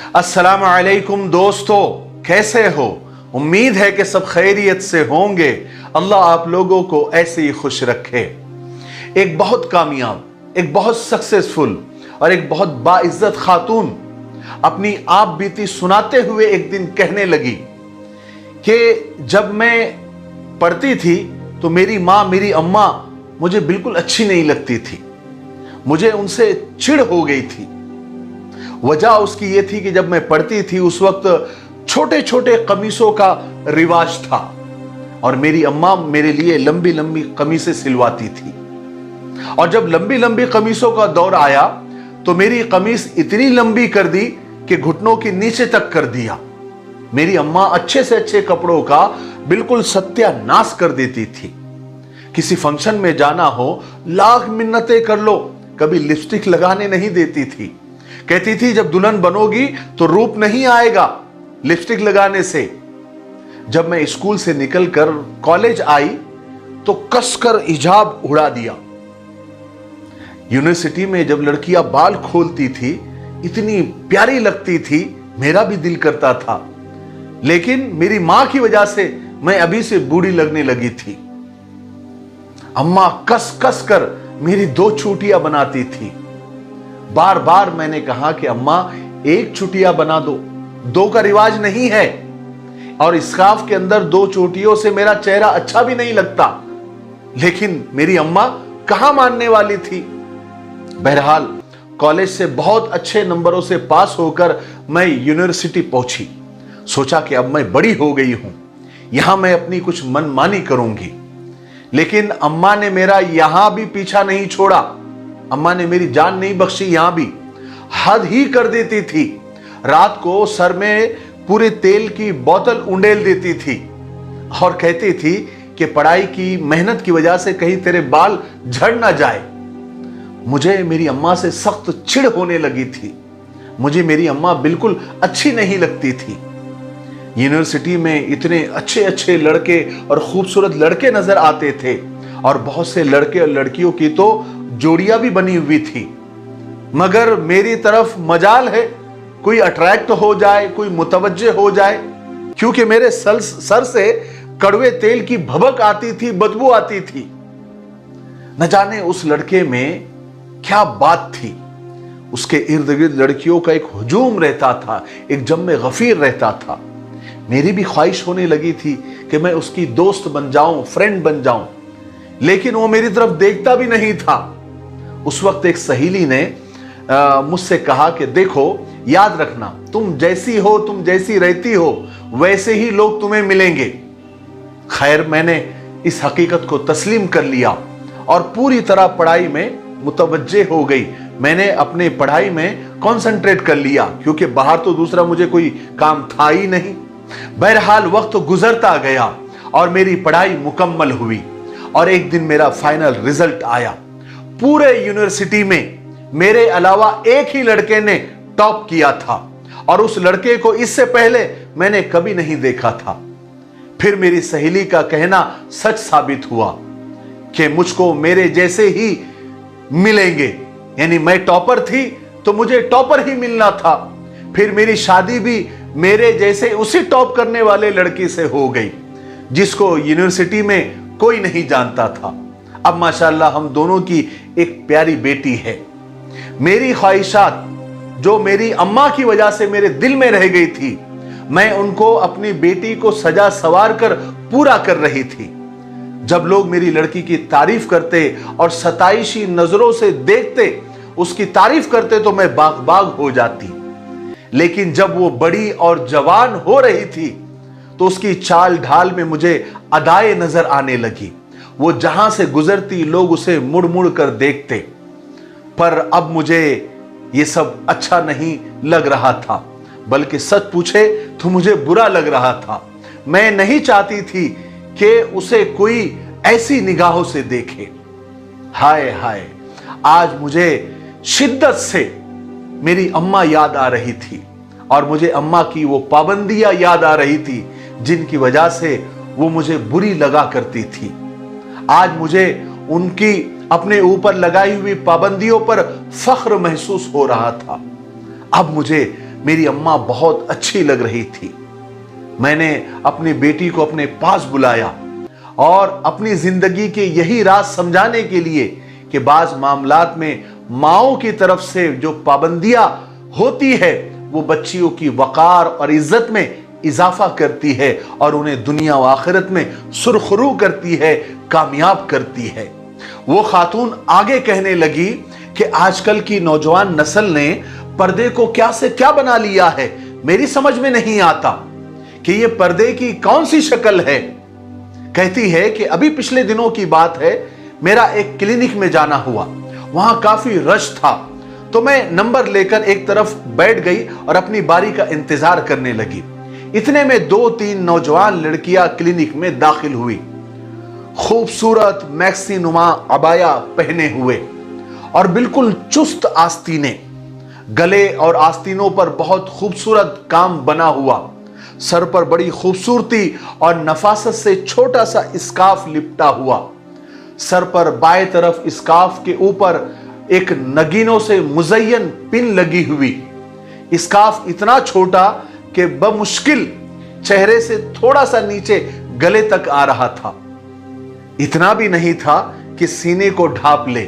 अस्सलाम वालेकुम दोस्तों, कैसे हो? उम्मीद है कि सब खैरियत से होंगे। अल्लाह आप लोगों को ऐसे ही खुश रखे। एक बहुत कामयाब, एक बहुत सक्सेसफुल और एक बहुत बाइज्जत खातून अपनी आप बीती सुनाते हुए एक दिन कहने लगी कि जब मैं पढ़ती थी तो मेरी माँ, मेरी अम्मा मुझे बिल्कुल अच्छी नहीं लगती थी। मुझे उनसे चिढ़ हो गई थी। वजह उसकी ये थी कि जब मैं पढ़ती थी उस वक्त छोटे छोटे कमीसों का रिवाज था और मेरी अम्मा मेरे लिए लंबी लंबी कमीसें सिलवाती थी। और जब लंबी लंबी कमीसों का दौर आया तो मेरी कमीज इतनी लंबी कर दी कि घुटनों के नीचे तक कर दिया। मेरी अम्मा अच्छे से अच्छे कपड़ों का बिल्कुल सत्यानाश कर देती थी। किसी फंक्शन में जाना हो, लाख मिन्नतें कर लो, कभी लिपस्टिक लगाने नहीं देती थी। कहती थी जब दुल्हन बनोगी तो रूप नहीं आएगा लिपस्टिक लगाने से। जब मैं स्कूल से निकलकर कॉलेज आई तो कसकर हिजाब उड़ा दिया। यूनिवर्सिटी में जब लड़कियां बाल खोलती थी इतनी प्यारी लगती थी, मेरा भी दिल करता था। लेकिन मेरी मां की वजह से मैं अभी से बूढ़ी लगने लगी थी। अम्मा कस कस कर मेरी 2 चोटियां बनाती थी। बार बार मैंने कहा कि अम्मा एक चुटिया बना दो, 2 का रिवाज नहीं है और स्कार्फ के अंदर 2 चोटियों से मेरा चेहरा अच्छा भी नहीं लगता। लेकिन मेरी अम्मा कहां मानने वाली थी। बहरहाल कॉलेज से बहुत अच्छे नंबरों से पास होकर मैं यूनिवर्सिटी पहुंची। सोचा कि अब मैं बड़ी हो गई हूं, यहां मैं अपनी कुछ मनमानी करूंगी। लेकिन अम्मा ने मेरा यहां भी पीछा नहीं छोड़ा। अम्मा ने मेरी जान नहीं बख्शी, यहां भी हद ही कर देती थी। रात को सर में पूरे तेल की बोतल उंडेल देती थी और कहती थी कि पढ़ाई की मेहनत की वजह से कहीं तेरे बाल झड़ ना जाए। मुझे मेरी अम्मा से सख्त चिढ़ होने लगी थी। मुझे मेरी अम्मा बिल्कुल अच्छी नहीं लगती थी। यूनिवर्सिटी में इतने अच्छे अच्छे लड़के और खूबसूरत लड़के नजर आते थे और बहुत से लड़के और लड़कियों की तो जोड़ियां भी बनी हुई थी। मगर मेरी तरफ मजाल है कोई अट्रैक्ट हो जाए, कोई मुतवज्जे हो जाए, क्योंकि मेरे सर से कड़वे तेल की भभक आती थी, बदबू आती थी। न जाने उस लड़के में क्या बात थी। उसके इर्द गिर्द लड़कियों का एक हुजूम रहता था, एक जम्मे गफीर रहता था। मेरी भी ख्वाहिश होने लगी थी कि मैं उसकी दोस्त बन जाऊं, फ्रेंड बन जाऊं, लेकिन वो मेरी तरफ देखता भी नहीं था। उस वक्त एक सहेली ने मुझसे कहा कि देखो, याद रखना, तुम जैसी हो, तुम जैसी रहती हो, वैसे ही लोग तुम्हें मिलेंगे। खैर, मैंने इस हकीकत को तस्लीम कर लिया और पूरी तरह पढ़ाई में मुतवज्जे हो गई। मैंने अपने पढ़ाई में कंसंट्रेट कर लिया क्योंकि बाहर तो दूसरा मुझे कोई काम था ही नहीं। बहरहाल वक्त गुजरता गया और मेरी पढ़ाई मुकम्मल हुई और एक दिन मेरा फाइनल रिजल्ट आया। पूरे यूनिवर्सिटी में मेरे अलावा एक ही लड़के ने टॉप किया था और उस लड़के को इससे पहले मैंने कभी नहीं देखा था। फिर मेरी सहेली का कहना सच साबित हुआ कि मुझको मेरे जैसे ही मिलेंगे, यानी मैं टॉपर थी तो मुझे टॉपर ही मिलना था। फिर मेरी शादी भी मेरे जैसे उसी टॉप करने वाले लड़की से हो गई जिसको यूनिवर्सिटी में कोई नहीं जानता था। अब माशाल्लाह हम दोनों की एक प्यारी बेटी है। मेरी ख्वाहिशात जो मेरी अम्मा की वजह से मेरे दिल में रह गई थी, मैं उनको अपनी बेटी को सजा सवार कर पूरा कर रही थी। जब लोग मेरी लड़की की तारीफ करते और सताइशी नजरों से देखते, उसकी तारीफ करते तो मैं बाग बाग हो जाती। लेकिन जब वो बड़ी और जवान हो रही थी तो उसकी चाल ढाल में मुझे अदाएं नजर आने लगी। वो जहां से गुजरती लोग उसे मुड़ मुड़ कर देखते। पर अब मुझे ये सब अच्छा नहीं लग रहा था, बल्कि सच पूछे तो मुझे बुरा लग रहा था। मैं नहीं चाहती थी कि उसे कोई ऐसी निगाहों से देखे। हाय हाय, आज मुझे शिद्दत से मेरी अम्मा याद आ रही थी और मुझे अम्मा की वो पाबंदियां याद आ रही थी जिनकी वजह से वो मुझे बुरी लगा करती थी। आज मुझे उनकी अपने ऊपर लगाई हुई पाबंदियों पर फख्र महसूस हो रहा था। अब मुझे मेरी अम्मा बहुत अच्छी लग रही थी। मैंने अपनी बेटी को अपने पास बुलाया और अपनी जिंदगी के यही राज समझाने के लिए कि बाज मामलात में माओं की तरफ से जो पाबंदियां होती है वो बच्चियों की वकार और इज्जत में इजाफा करती है और उन्हें दुनिया व आखिरत में सुरखरू करती है, कामयाब करती है। वो खातून आगे कहने लगी कि आजकल की नौजवान नस्ल ने पर्दे को क्या से क्या बना लिया है, मेरी समझ में नहीं आता कि ये पर्दे की कौन सी शक्ल है। कहती है कि अभी पिछले दिनों की बात है, मेरा एक क्लिनिक में जाना हुआ, वहां काफी रश था, तो मैं नंबर लेकर एक तरफ बैठ गई और अपनी बारी का इंतजार करने लगी। इतने में 2-3 नौजवान लड़कियां क्लिनिक में दाखिल हुई, खूबसूरत मैक्सी नुमा अबाया पहने हुए और बिल्कुल चुस्त आस्तीने, गले और आस्तीनों पर बहुत खूबसूरत काम बना हुआ, सर पर बड़ी खूबसूरती और नफासत से छोटा सा स्कार्फ लिपटा हुआ, सर पर बाएं तरफ स्कार्फ के ऊपर एक नगीनों से मुज़य्यन पिन लगी हुई। स्कार्फ इतना छोटा कि बमुश्किल चेहरे से थोड़ा सा नीचे गले तक आ रहा था, इतना भी नहीं था कि सीने को ढांप ले।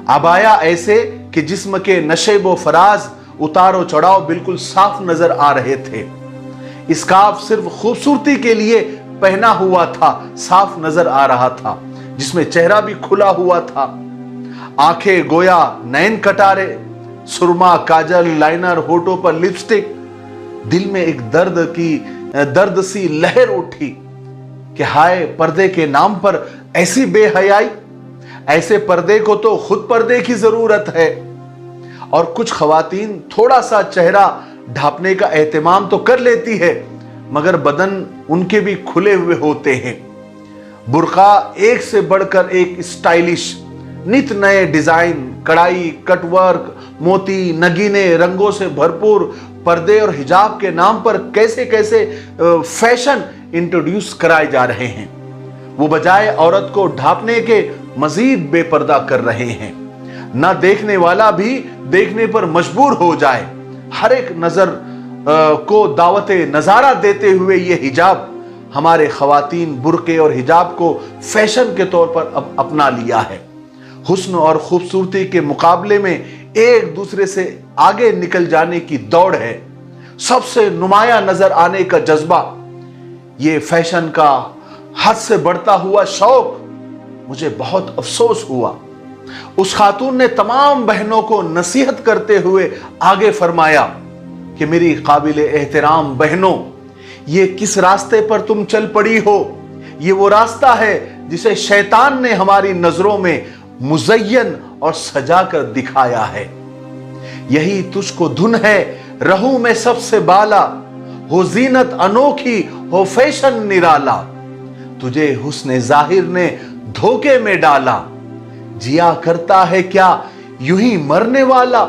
अबाया ऐसे कि जिस्म के नशेब व फराज, उतारो चढ़ाव बिल्कुल साफ नजर आ रहे थे। स्कार्फ सिर्फ खूबसूरती के लिए पहना हुआ था, साफ नजर आ रहा था, जिसमें चेहरा भी खुला हुआ था। आंखें गोया नैन कटारे, सुरमा, काजल, लाइनर, होठों पर लिपस्टिक। दिल में एक दर्द सी लहर उठी कि हाय, पर्दे के नाम पर ऐसी बेहयाई, ऐसे पर्दे को तो खुद पर्दे की जरूरत है। और कुछ खवातीन थोड़ा सा चेहरा ढांपने का एहतमाम तो कर लेती है, मगर बदन उनके भी खुले हुए होते हैं। बुर्का एक से बढ़कर एक स्टाइलिश, नित नए डिजाइन, कढ़ाई, कटवर्क, मोती, नगीने रंगों से भरपूर पर्दे और हिजाब के नाम पर कैसे कैसे फैशन इंट्रोड्यूस कराए जा रहे हैं। वो बजाय औरत को ढांपने के मजीद बेपर्दा कर रहे हैं। ना देखने वाला भी देखने पर मजबूर हो जाए। हर एक नजर को दावते नजारा देते हुए ये हिजाब, हमारे खवातीन बुर्के और हिजाब को फैशन के तौर पर अब अपना लिया है। हुस्न और खूबसूरती के मुकाबले में एक दूसरे से आगे निकल जाने की दौड़ है, सबसे नुमाया नजर आने का जज्बा, ये फैशन का हद से बढ़ता हुआ शौक। मुझे बहुत अफसोस हुआ। उस खातून ने तमाम बहनों को नसीहत करते हुए आगे फरमाया कि मेरी काबिल एहतराम बहनों, ये किस रास्ते पर तुम चल पड़ी हो? ये वो रास्ता है जिसे शैतान ने हमारी नजरों में मुज़य्यन और सजा कर दिखाया है। यही तुझको धुन है रहूं में सबसे बाला, हो जीनत अनोखी, हो फैशन निराला। तुझे हुस्न जाहिर ने धोखे में डाला, जिया करता है क्या यूं ही मरने वाला।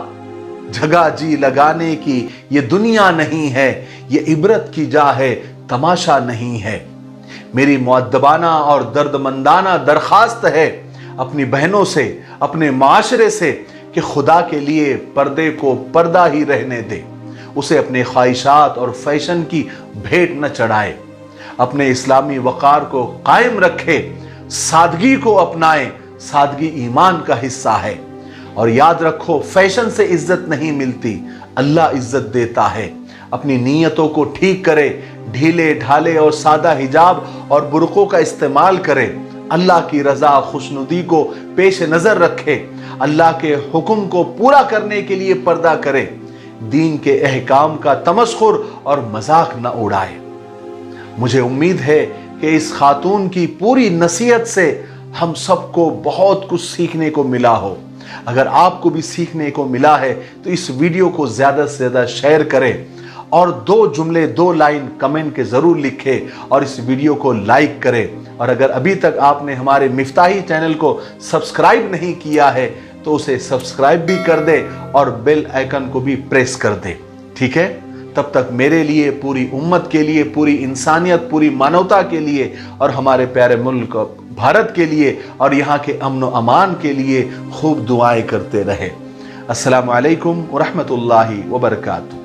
जगह जी लगाने की ये दुनिया नहीं है, ये इबरत की जा है, तमाशा नहीं है। मेरी मुअद्दबाना और दर्दमंदाना दरखास्त है अपनी बहनों से, अपने माशरे से कि खुदा के लिए पर्दे को पर्दा ही रहने दे, उसे अपने ख्वाहिशात और फैशन की भेंट न चढ़ाए, अपने इस्लामी वकार को कायम रखे, सादगी को अपनाए। सादगी ईमान का हिस्सा है। और याद रखो, फैशन से इज्जत नहीं मिलती, अल्लाह इज्जत देता है। अपनी नीयतों को ठीक करे, ढीले ढाले और सादा हिजाब और बुर्कों का इस्तेमाल करे। अल्लाह की रजा खुशनुदी को पेश नजर रखे, अल्लाह के हुक्म को पूरा करने के लिए पर्दा करे, दीन के अहकाम का तमस्खुर और मजाक न उड़ाए। मुझे उम्मीद है कि इस खातून की पूरी नसीहत से हम सबको बहुत कुछ सीखने को मिला हो। अगर आपको भी सीखने को मिला है तो इस वीडियो को ज्यादा से ज्यादा शेयर करें और 2 जुमले 2 लाइन कमेंट के जरूर लिखें और इस वीडियो को लाइक करें। और अगर अभी तक आपने हमारे मिफ्ताही चैनल को सब्सक्राइब नहीं किया है तो उसे सब्सक्राइब भी कर दे और बेल आइकन को भी प्रेस कर दे। ठीक है, तब तक मेरे लिए, पूरी उम्मत के लिए, पूरी इंसानियत, पूरी मानवता के लिए और हमारे प्यारे मुल्क भारत के लिए और यहाँ के अमन व अमान के लिए खूब दुआएं करते रहे। अस्सलामु अलैकुम व रहमतुल्लाहि व बरकातुहू।